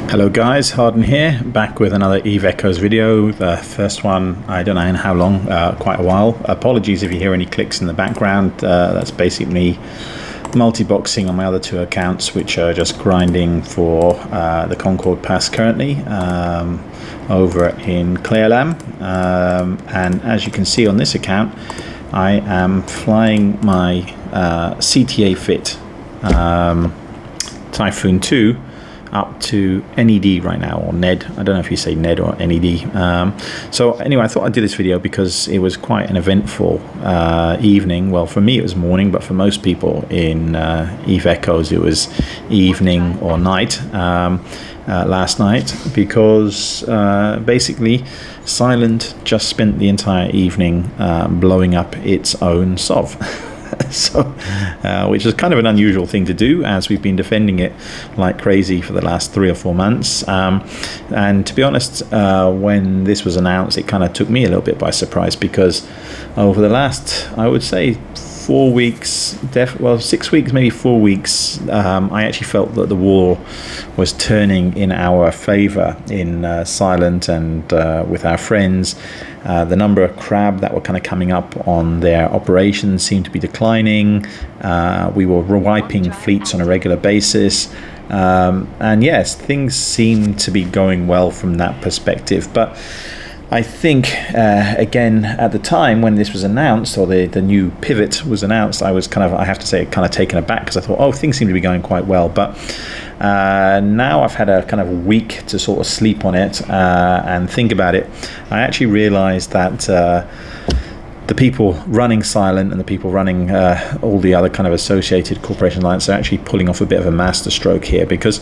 Hello guys, Harden here, back with another Eve Echoes video. The first one, I don't know in how long, quite a while. Apologies if you hear any clicks in the background. That's basically me multi-boxing on my other two accounts, which are just grinding for the Concord Pass currently over in Clairlam. And as you can see on this account, I am flying my CTA Fit Typhoon II up to NED right now, or NED. I don't know if you say NED or NED. So anyway, I thought I'd do this video because it was quite an eventful evening. Well, for me it was morning, but for most people in Eve Echoes it was evening or night last night, because basically Silent just spent the entire evening blowing up its own SOV. So, which is kind of an unusual thing to do, as we've been defending it like crazy for the last 3 or 4 months. And to be honest, when this was announced, it kind of took me a little bit by surprise, because over the last, I would say, 4 weeks, 6 weeks, maybe 4 weeks, I actually felt that the war was turning in our favor in Silent and with our friends. The number of crab that were kind of coming up on their operations seemed to be declining. We were wiping fleets on a regular basis. And yes, things seem to be going well from that perspective. But I think, again, at the time when this was announced, or the new pivot was announced, I was I have to say, kind of taken aback, because I thought, oh, things seem to be going quite well. But now I've had a kind of week to sort of sleep on it and think about it. I actually realized that the people running Silent and the people running all the other kind of associated corporation lines are actually pulling off a bit of a masterstroke here, because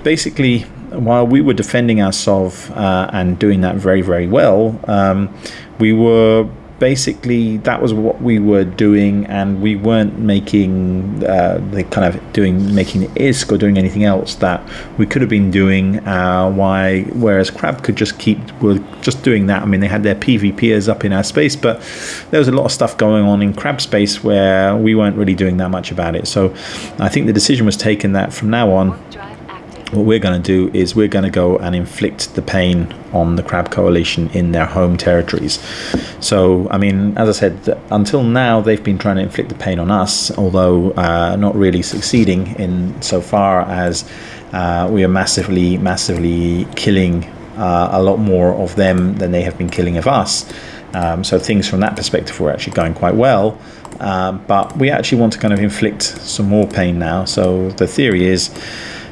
basically, while we were defending our SOV and doing that very, very well, we were basically, that was what we were doing, and we weren't making making the ISK or doing anything else that we could have been doing. Whereas Crab could just were just doing that. I mean, they had their PvPers up in our space, but there was a lot of stuff going on in Crab space where we weren't really doing that much about it. So I think the decision was taken that from now on, what we're going to do is we're going to go and inflict the pain on the Crab Coalition in their home territories. So, I mean, as I said, until now they've been trying to inflict the pain on us, although not really succeeding in so far as we are massively killing a lot more of them than they have been killing of us. So things from that perspective were actually going quite well. But we actually want to kind of inflict some more pain now. So the theory is,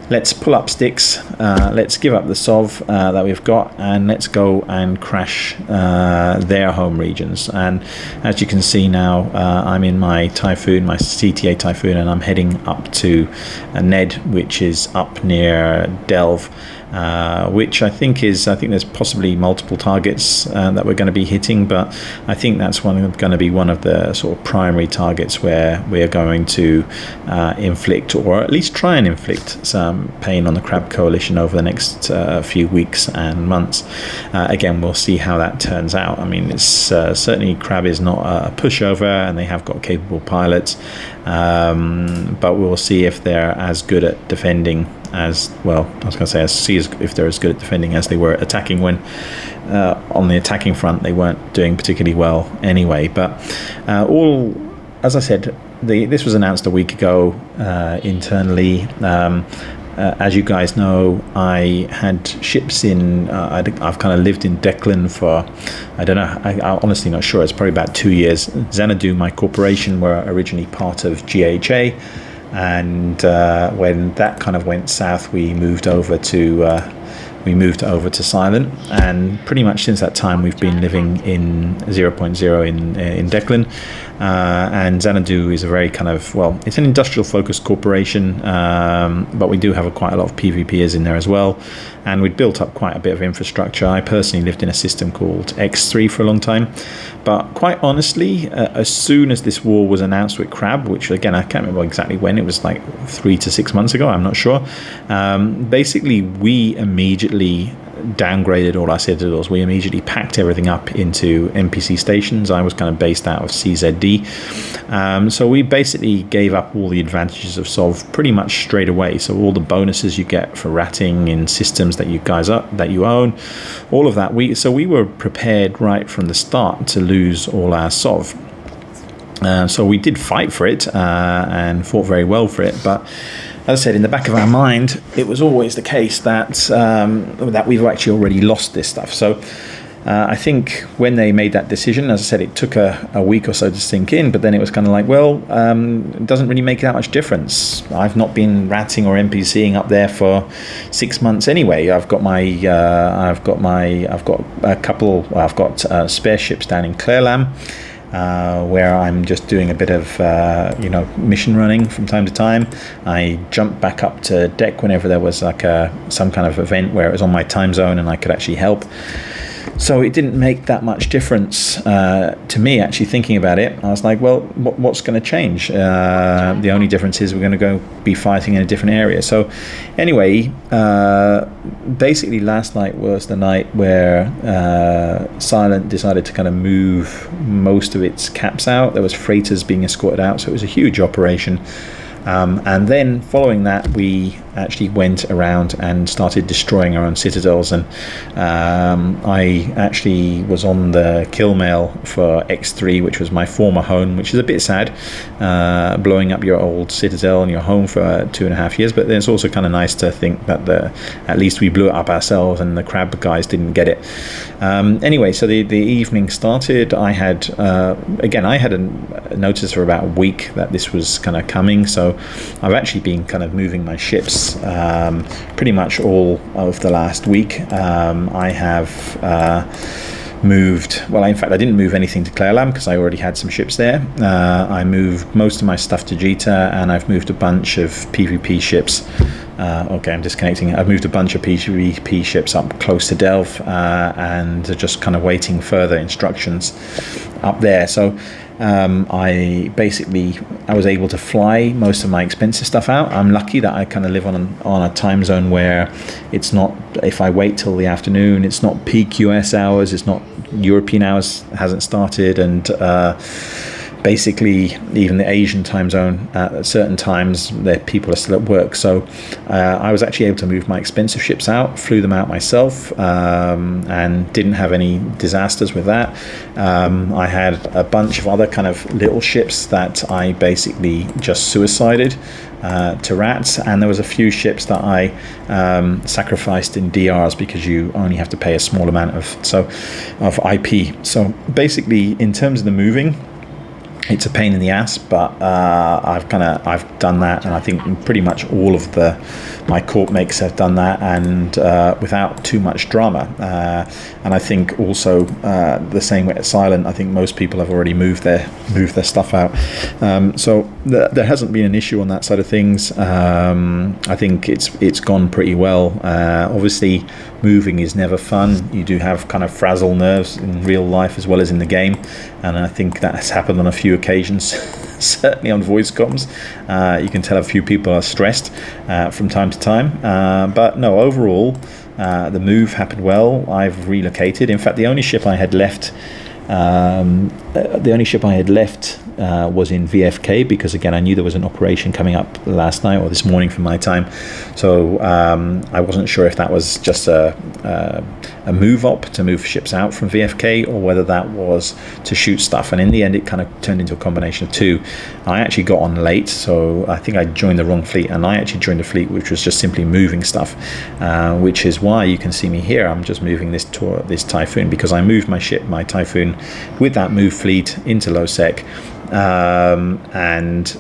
let's pull up sticks, let's give up the SOV that we've got, and let's go and crash their home regions. And as you can see now, I'm in my Typhoon, my CTA Typhoon, and I'm heading up to Ned, which is up near Delve. Which I think there's possibly multiple targets that we're going to be hitting, but I think that's going to be one of the sort of primary targets where we're going to inflict, or at least try and inflict, some pain on the Crab Coalition over the next few weeks and months. Again, we'll see how that turns out. I mean, it's certainly Crab is not a pushover, and they have got capable pilots, but we'll see if they're as good at defending as well. I was going to say, if they're as good at defending as they were attacking, when on the attacking front they weren't doing particularly well anyway. But as I said, this was announced a week ago internally. As you guys know, I had ships in, I've kind of lived in Declan for, I don't know, I'm honestly not sure, it's probably about 2 years. Xanadu, my corporation, were originally part of GHA, and when that kind of went south, we moved over to Silent, and pretty much since that time we've been living in 0.0 in Declan. And Xanadu is a very kind of, well, it's an industrial focused corporation, but we do have quite a lot of PvPers in there as well, and we'd built up quite a bit of infrastructure. I personally lived in a system called X3 for a long time, but quite honestly, as soon as this war was announced with Crab, which again I can't remember exactly when, it was like 3 to 6 months ago, I'm not sure, basically we immediately downgraded all our citadels. We immediately packed everything up into NPC stations. I was kind of based out of CZD. So we basically gave up all the advantages of Sov pretty much straight away. So all the bonuses you get for ratting in systems that you own, all of that. We were prepared right from the start to lose all our Sov. So we did fight for it and fought very well for it, but as I said, in the back of our mind, it was always the case that that we've actually already lost this stuff. So I think when they made that decision, as I said, it took a week or so to sink in, but then it was kind of like, well, it doesn't really make that much difference. I've not been ratting or NPCing up there for 6 months anyway. I've got spare ships down in Clairlam. Where I'm just doing a bit of mission running from time to time. I jumped back up to deck whenever there was like some kind of event where it was on my time zone and I could actually help. So it didn't make that much difference to me, actually thinking about it. I was like, well, what's going to change? The only difference is we're going to go be fighting in a different area. So anyway, basically last night was the night where Silent decided to kind of move most of its caps out. There was freighters being escorted out, so it was a huge operation. And then following that, we actually went around and started destroying our own citadels. And I actually was on the kill mail for X3, which was my former home, which is a bit sad, blowing up your old citadel and your home for 2.5 years. But then it's also kind of nice to think that at least we blew it up ourselves and the crab guys didn't get it. Anyway, so the evening started. I had a notice for about a week that this was kind of coming. So I've actually been kind of moving my ships pretty much all of the last week. I have moved, well, in fact, I didn't move anything to Clairlam because I already had some ships there. I moved most of my stuff to Jita, and I've moved a bunch of PvP ships. Okay, I'm disconnecting. I've moved a bunch of PvP ships up close to Delve and just kind of waiting further instructions up there. So I was able to fly most of my expensive stuff out. I'm lucky that I kind of live on a time zone where it's not, if I wait till the afternoon, it's not peak US hours, it's not European hours, hasn't started, and basically even the Asian time zone at certain times people are still at work. So I was actually able to move my expensive ships out, flew them out myself, and didn't have any disasters with that. I had a bunch of other kind of little ships that I basically just suicided to rats, and there was a few ships that I sacrificed in DRs because you only have to pay a small amount of IP. So basically, in terms of the moving, it's a pain in the ass, but I've done that, and I think pretty much all of my corp makes have done that, and without too much drama. And I think also the same way at Silent, I think most people have already moved their stuff out. So there hasn't been an issue on that side of things. I think it's gone pretty well. Obviously, moving is never fun. You do have kind of frazzle nerves in real life as well as in the game, and I think that has happened on a few occasions. Certainly on voice comms, you can tell a few people are stressed from time to time, but no, overall the move happened well. I've relocated. In fact, the only ship I had left was in VFK, because again I knew there was an operation coming up last night or this morning from my time, so I wasn't sure if that was just a move op to move ships out from VFK or whether that was to shoot stuff, and in the end it kind of turned into a combination of two. I actually got on late, so I think I joined the wrong fleet, and I actually joined a fleet which was just simply moving stuff, which is why you can see me here. I'm just moving this Typhoon, because I moved my Typhoon with that move fleet into low sec, and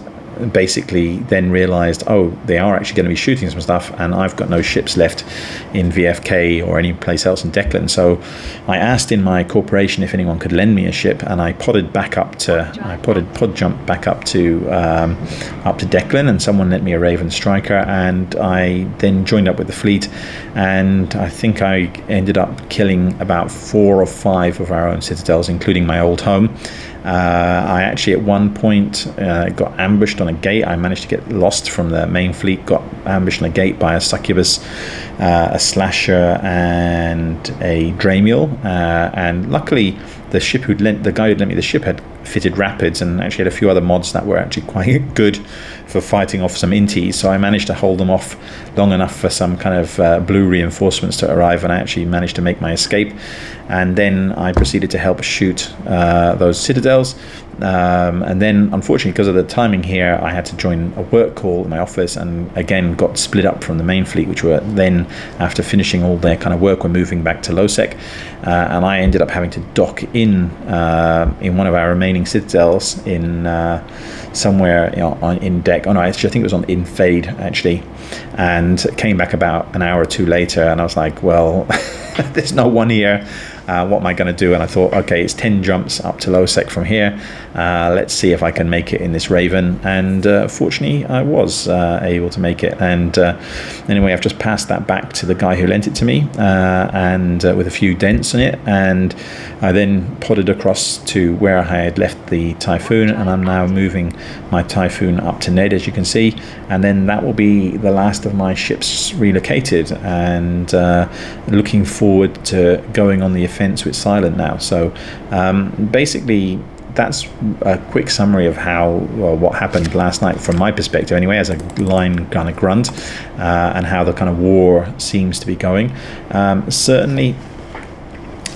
basically then realized, oh, they are actually going to be shooting some stuff, and I've got no ships left in VFK or any place else in Declan. So I asked in my corporation if anyone could lend me a ship, and I pod jumped back up to Declan, and someone lent me a Raven Striker, and I then joined up with the fleet, and I think I ended up killing about 4 or 5 of our own citadels, including my old home. I actually at one point got ambushed on a gate. I managed to get lost from the main fleet, got ambushed on a gate by a succubus, a slasher, and a dramiel. And luckily, the guy who'd lent me the ship had fitted rapids and actually had a few other mods that were actually quite good for fighting off some inties. So I managed to hold them off long enough for some kind of blue reinforcements to arrive, and I actually managed to make my escape. And then I proceeded to help shoot those citadels. And then, unfortunately, because of the timing here, I had to join a work call in my office, and again got split up from the main fleet, which were then, after finishing all their kind of work, were moving back to Losec. And I ended up having to dock in one of our remaining citadels in somewhere in deck. Oh no, actually I think it was in Fade actually, and came back about an hour or two later, and I was like, well, there's no one here. What am I going to do? And I thought, okay, it's 10 jumps up to Losec from here. Let's see if I can make it in this Raven. And fortunately, I was able to make it. And anyway, I've just passed that back to the guy who lent it to me, and with a few dents in it. And I then podded across to where I had left the Typhoon, and I'm now moving my Typhoon up to Ned, as you can see. And then that will be the last of my ships relocated, and looking forward to going on the offense with Silent now. So basically, that's a quick summary of what happened last night from my perspective anyway, as a line kind of grunt, and how the kind of war seems to be going. Certainly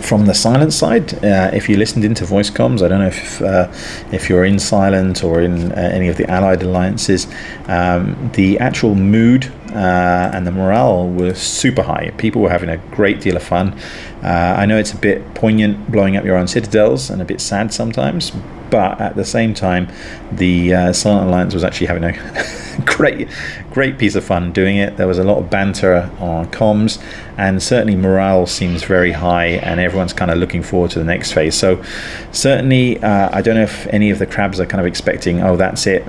from the Silent side, if you listened into voice comms, I don't know if you're in Silent or in any of the allied alliances, the actual mood and the morale was super high. People were having a great deal of fun. I know it's a bit poignant blowing up your own citadels and a bit sad sometimes, but at the same time, the Silent Alliance was actually having a great piece of fun doing it. There was a lot of banter on comms, and certainly morale seems very high, and everyone's kind of looking forward to the next phase. So certainly, I don't know if any of the crabs are kind of expecting, oh, that's it,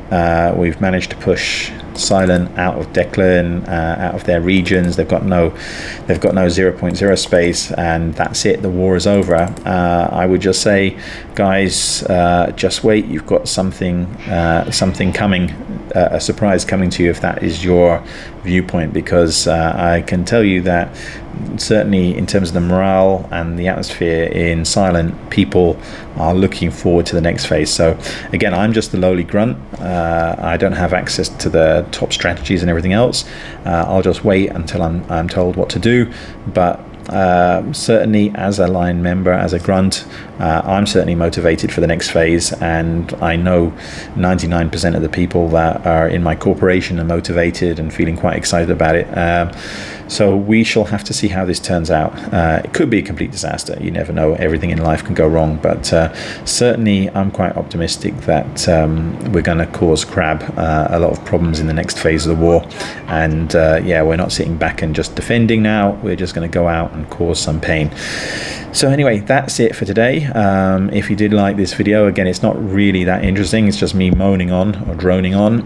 we've managed to push Silent out of Declan, out of their regions. They've got no 0.0 space, and that's it. The war is over. I would just say, guys, just wait. You've got something coming, a surprise coming to you, if that is your viewpoint, because I can tell you that certainly in terms of the morale and the atmosphere in Silent, people are looking forward to the next phase. So again, I'm just the lowly grunt. I don't have access to the top strategies and everything else. I'll just wait until I'm told what to do. But certainly as a line member, as a grunt, I'm certainly motivated for the next phase, and I know 99% of the people that are in my corporation are motivated and feeling quite excited about it. So we shall have to see how this turns out. It could be a complete disaster. You never know. Everything in life can go wrong. But certainly I'm quite optimistic that we're going to cause Crab a lot of problems in the next phase of the war. And yeah, we're not sitting back and just defending now. We're just going to go out and cause some pain. So anyway, that's it for today. If you did like this video, again, it's not really that interesting. It's just me moaning on or droning on.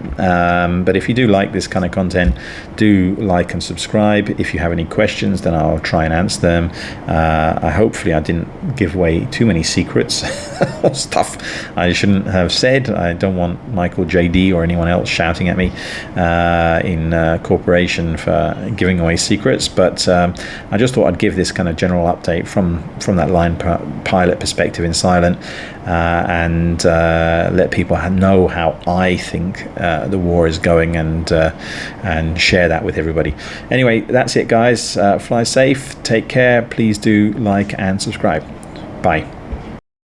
But if you do like this kind of content, do like and subscribe. If you have any questions, then I'll try and answer them. Hopefully I didn't give away too many secrets or stuff I shouldn't have said. I don't want Michael, JD, or anyone else shouting at me in corporation for giving away secrets. But I just thought I'd give this kind of general update from that line pilot perspective in Silent, and let people know how I think the war is going, and share that with everybody. Anyway, that's it, guys. Fly safe, take care, please do like and subscribe. Bye.